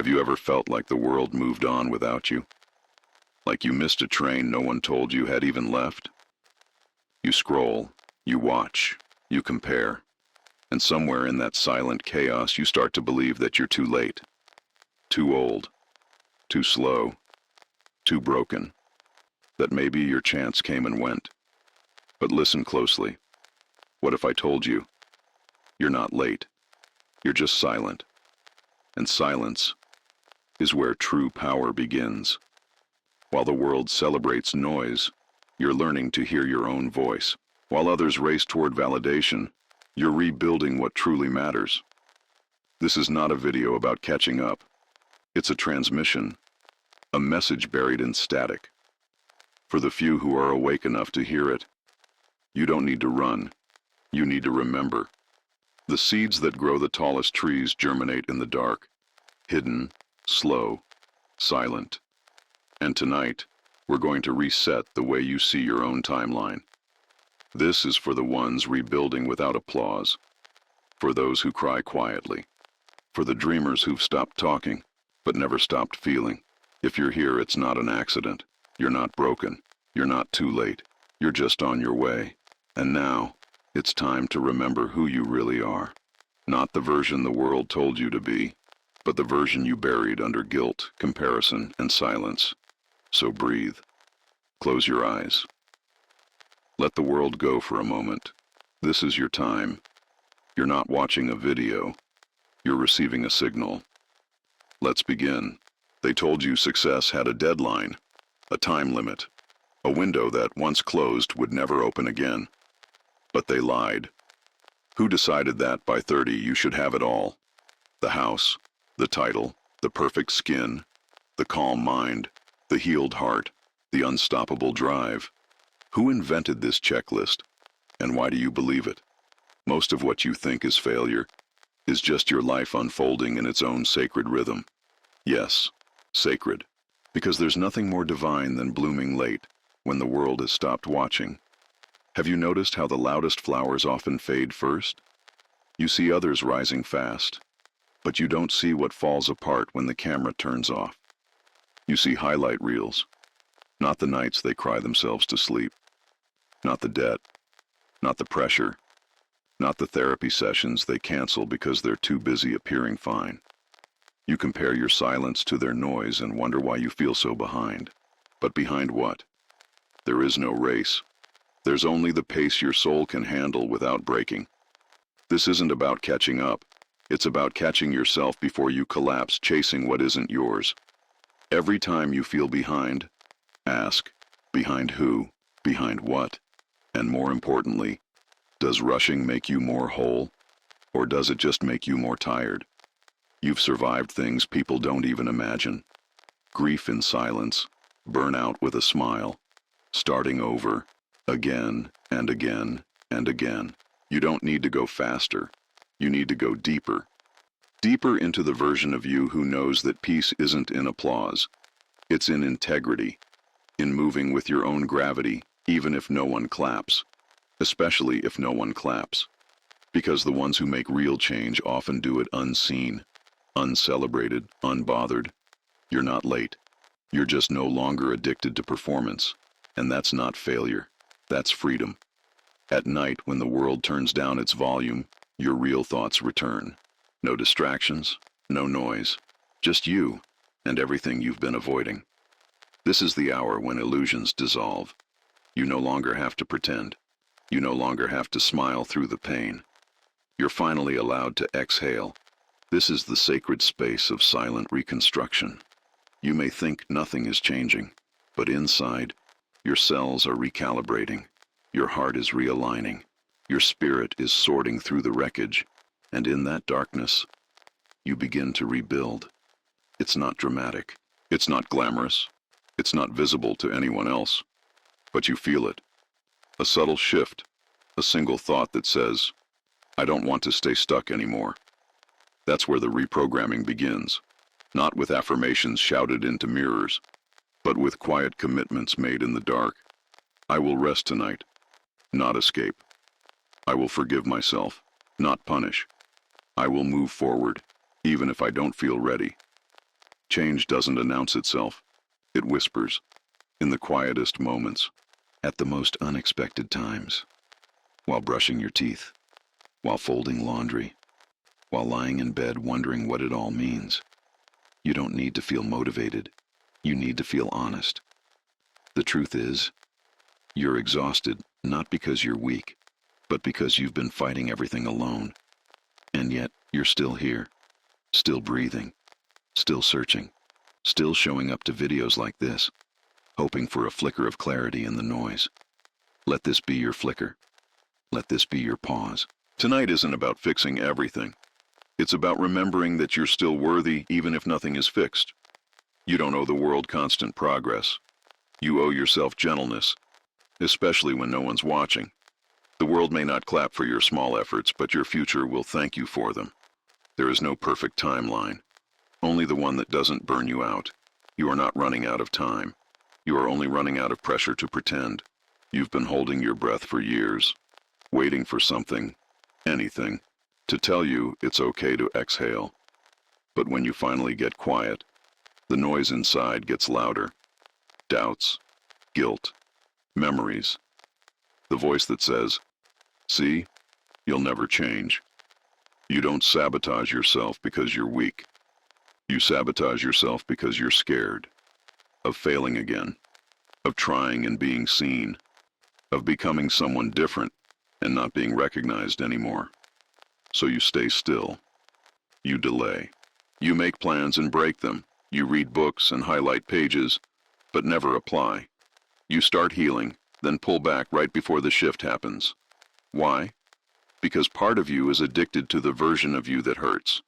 Have you ever felt like the world moved on without you? Like you missed a train no one told you had even left? You scroll, you watch, you compare, and somewhere in that silent chaos you start to believe that you're too late, too old, too slow, too broken, that maybe your chance came and went. But listen closely. What if I told you? You're not late. You're just silent. And silence is where true power begins. While the world celebrates noise, you're learning to hear your own voice. While others race toward validation, you're rebuilding what truly matters. This is not a video about catching up. It's a transmission, a message buried in static. For the few who are awake enough to hear it, you don't need to run. You need to remember. The seeds that grow the tallest trees germinate in the dark, hidden, slow, silent. And tonight, we're going to reset the way you see your own timeline. This is for the ones rebuilding without applause, for those who cry quietly, for the dreamers who've stopped talking, but never stopped feeling. If you're here, it's not an accident. You're not broken. You're not too late. You're just on your way. And now, it's time to remember who you really are. Not the version the world told you to be, but the version you buried under guilt, comparison, and silence. So breathe. Close your eyes. Let the world go for a moment. This is your time. You're not watching a video. You're receiving a signal. Let's begin. They told you success had a deadline, a time limit, a window that once closed would never open again. But they lied. Who decided that by 30 you should have it all? The house, the title, the perfect skin, the calm mind, the healed heart, the unstoppable drive. Who invented this checklist? And why do you believe it? Most of what you think is failure is just your life unfolding in its own sacred rhythm. Yes, sacred, because there's nothing more divine than blooming late when the world has stopped watching. Have you noticed how the loudest flowers often fade first? You see others rising fast, but you don't see what falls apart when the camera turns off. You see highlight reels, not the nights they cry themselves to sleep, not the debt, not the pressure, not the therapy sessions they cancel because they're too busy appearing fine. You compare your silence to their noise and wonder why you feel so behind. But behind what? There is no race. There's only the pace your soul can handle without breaking. This isn't about catching up. It's about catching yourself before you collapse chasing what isn't yours. Every time you feel behind, ask, behind who, behind what? And more importantly, does rushing make you more whole? Or does it just make you more tired? You've survived things people don't even imagine. Grief in silence, burnout with a smile, starting over, again and again and again. You don't need to go faster. You need to go deeper. Deeper into the version of you who knows that peace isn't in applause. It's in integrity, in moving with your own gravity, even if no one claps. Especially if no one claps. Because the ones who make real change often do it unseen, uncelebrated, unbothered. You're not late. You're just no longer addicted to performance. And that's not failure. That's freedom. At night, when the world turns down its volume, your real thoughts return. No distractions, no noise, just you and everything you've been avoiding. This is the hour when illusions dissolve. You no longer have to pretend. You no longer have to smile through the pain. You're finally allowed to exhale. This is the sacred space of silent reconstruction. You may think nothing is changing, but inside, your cells are recalibrating. Your heart is realigning. Your spirit is sorting through the wreckage. And in that darkness, you begin to rebuild. It's not dramatic. It's not glamorous. It's not visible to anyone else. But you feel it. A subtle shift. A single thought that says, I don't want to stay stuck anymore. That's where the reprogramming begins. Not with affirmations shouted into mirrors, but with quiet commitments made in the dark. I will rest tonight, not escape. I will forgive myself, not punish. I will move forward, even if I don't feel ready. Change doesn't announce itself. It whispers, in the quietest moments, at the most unexpected times, while brushing your teeth, while folding laundry, while lying in bed wondering what it all means. You don't need to feel motivated. You need to feel honest. The truth is, you're exhausted not because you're weak, but because you've been fighting everything alone. And yet, you're still here, still breathing, still searching, still showing up to videos like this, hoping for a flicker of clarity in the noise. Let this be your flicker. Let this be your pause. Tonight isn't about fixing everything. It's about remembering that you're still worthy even if nothing is fixed. You don't owe the world constant progress. You owe yourself gentleness, especially when no one's watching. The world may not clap for your small efforts, but your future will thank you for them. There is no perfect timeline, only the one that doesn't burn you out. You are not running out of time. You are only running out of pressure to pretend. You've been holding your breath for years, waiting for something, anything, to tell you it's okay to exhale. But when you finally get quiet, the noise inside gets louder. Doubts, guilt, memories. The voice that says, "See, you'll never change." You don't sabotage yourself because you're weak. You sabotage yourself because you're scared of failing again, of trying and being seen, of becoming someone different and not being recognized anymore. So you stay still. You delay. You make plans and break them. You read books and highlight pages, but never apply. You start healing, then pull back right before the shift happens. Why? Because part of you is addicted to the version of you that hurts.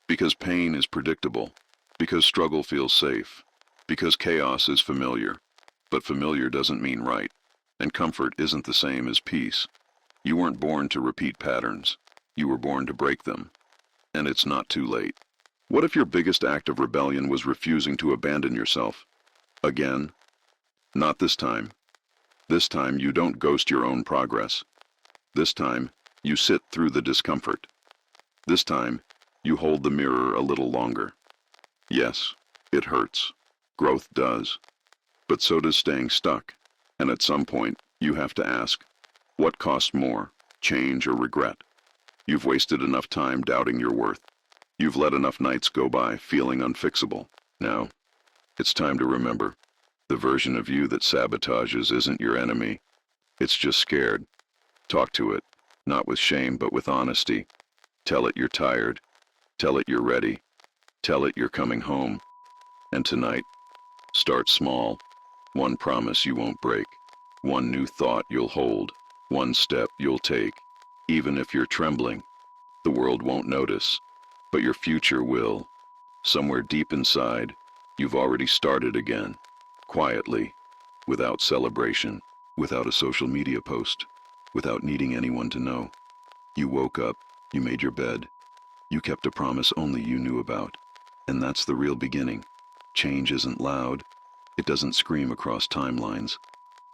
Because pain is predictable. Because struggle feels safe. Because chaos is familiar. But familiar doesn't mean right. And comfort isn't the same as peace. You weren't born to repeat patterns. You were born to break them. And it's not too late. What if your biggest act of rebellion was refusing to abandon yourself? Again? Not this time. This time you don't ghost your own progress. This time you sit through the discomfort. This time you hold the mirror a little longer. Yes, it hurts. Growth does. But so does staying stuck. And at some point you have to ask, what costs more, change or regret? You've wasted enough time doubting your worth. You've let enough nights go by feeling unfixable. Now, it's time to remember, the version of you that sabotages isn't your enemy. It's just scared. Talk to it, not with shame but with honesty. Tell it you're tired. Tell it you're ready. Tell it you're coming home. And tonight, start small. One promise you won't break. One new thought you'll hold. One step you'll take. Even if you're trembling, the world won't notice, but your future will. Somewhere deep inside, you've already started again, quietly, without celebration, without a social media post, without needing anyone to know. You woke up, you made your bed, you kept a promise only you knew about, and that's the real beginning. Change isn't loud, it doesn't scream across timelines,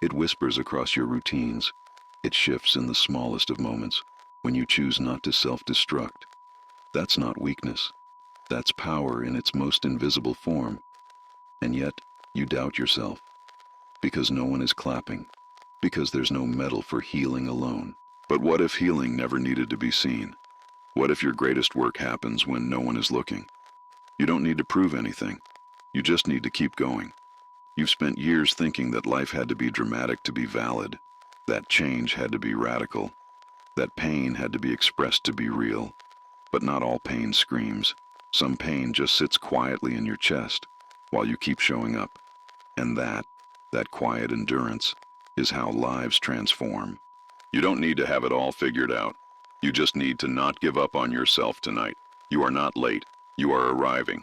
it whispers across your routines, it shifts in the smallest of moments, when you choose not to self-destruct. That's not weakness. That's power in its most invisible form. And yet, you doubt yourself. Because no one is clapping. Because there's no medal for healing alone. But what if healing never needed to be seen? What if your greatest work happens when no one is looking? You don't need to prove anything. You just need to keep going. You've spent years thinking that life had to be dramatic to be valid. That change had to be radical. That pain had to be expressed to be real. But not all pain screams. Some pain just sits quietly in your chest while you keep showing up. And that quiet endurance, is how lives transform. You don't need to have it all figured out. You just need to not give up on yourself tonight. You are not late. You are arriving.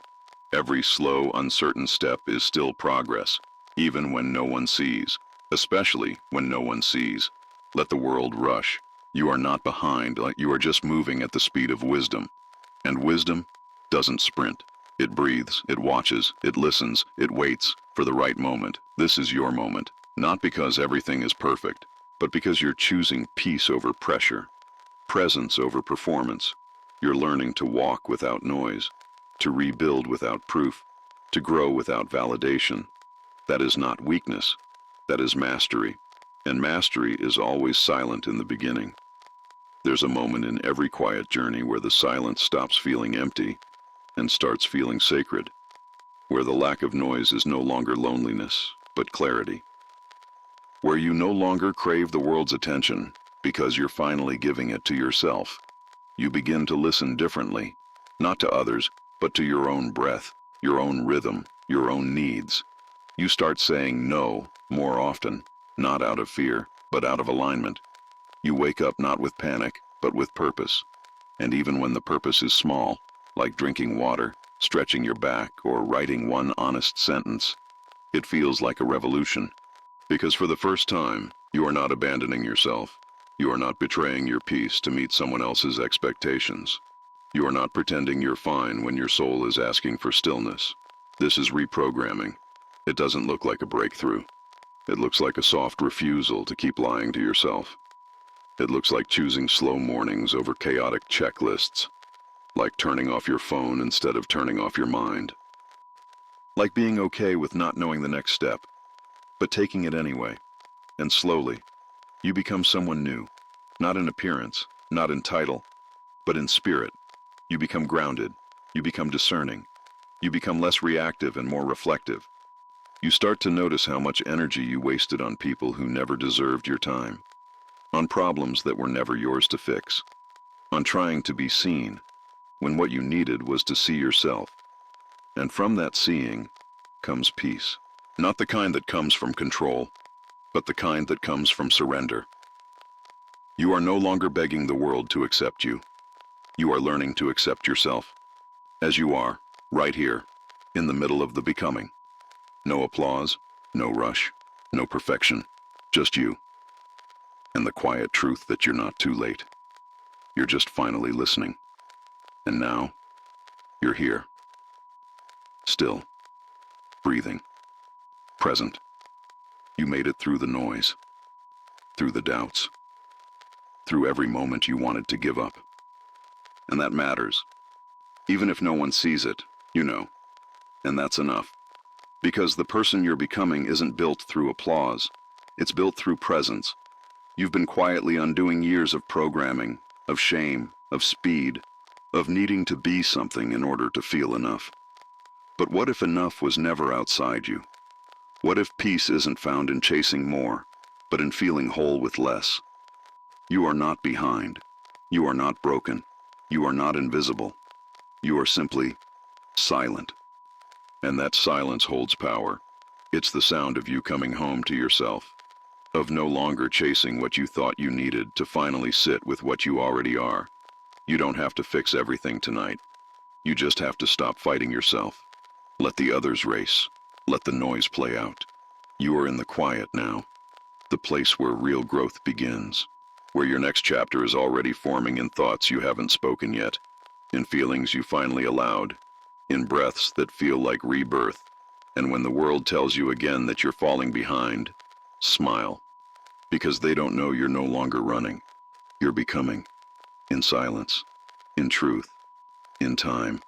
Every slow, uncertain step is still progress, even when no one sees, especially when no one sees. Let the world rush. You are not behind, you are just moving at the speed of wisdom. And wisdom doesn't sprint. It breathes, it watches, it listens, it waits for the right moment. This is your moment, not because everything is perfect, but because you're choosing peace over pressure, presence over performance. You're learning to walk without noise, to rebuild without proof, to grow without validation. That is not weakness, that is mastery, and mastery is always silent in the beginning. There's a moment in every quiet journey where the silence stops feeling empty and starts feeling sacred, where the lack of noise is no longer loneliness, but clarity, where you no longer crave the world's attention because you're finally giving it to yourself. You begin to listen differently, not to others, but to your own breath, your own rhythm, your own needs. You start saying no more often, not out of fear, but out of alignment. You wake up not with panic, but with purpose. And even when the purpose is small, like drinking water, stretching your back, or writing one honest sentence, it feels like a revolution. Because for the first time, you are not abandoning yourself. You are not betraying your peace to meet someone else's expectations. You are not pretending you're fine when your soul is asking for stillness. This is reprogramming. It doesn't look like a breakthrough. It looks like a soft refusal to keep lying to yourself. It looks like choosing slow mornings over chaotic checklists, like turning off your phone instead of turning off your mind, like being okay with not knowing the next step, but taking it anyway. And slowly, you become someone new, not in appearance, not in title, but in spirit. You become grounded, you become discerning, you become less reactive and more reflective. You start to notice how much energy you wasted on people who never deserved your time, on problems that were never yours to fix, on trying to be seen, when what you needed was to see yourself. And from that seeing comes peace. Not the kind that comes from control, but the kind that comes from surrender. You are no longer begging the world to accept you. You are learning to accept yourself, as you are, right here, in the middle of the becoming. No applause, no rush, no perfection, just you. And the quiet truth that you're not too late. You're just finally listening. And now, you're here. Still, breathing, present. You made it through the noise, through the doubts, through every moment you wanted to give up. And that matters. Even if no one sees it, you know. And that's enough. Because the person you're becoming isn't built through applause. It's built through presence. You've been quietly undoing years of programming, of shame, of speed, of needing to be something in order to feel enough. But what if enough was never outside you? What if peace isn't found in chasing more, but in feeling whole with less? You are not behind. You are not broken. You are not invisible. You are simply silent. And that silence holds power. It's the sound of you coming home to yourself, of no longer chasing what you thought you needed to finally sit with what you already are. You don't have to fix everything tonight. You just have to stop fighting yourself. Let the others race. Let the noise play out. You are in the quiet now, the place where real growth begins, where your next chapter is already forming in thoughts you haven't spoken yet, in feelings you finally allowed, in breaths that feel like rebirth. And when the world tells you again that you're falling behind, smile, because they don't know you're no longer running. You're becoming, in silence, in truth, in time.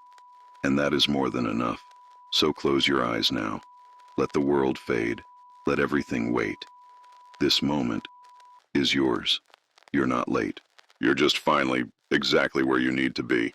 And that is more than enough. So close your eyes now. Let the world fade. Let everything wait. This moment is yours. You're not late. You're just finally exactly where you need to be.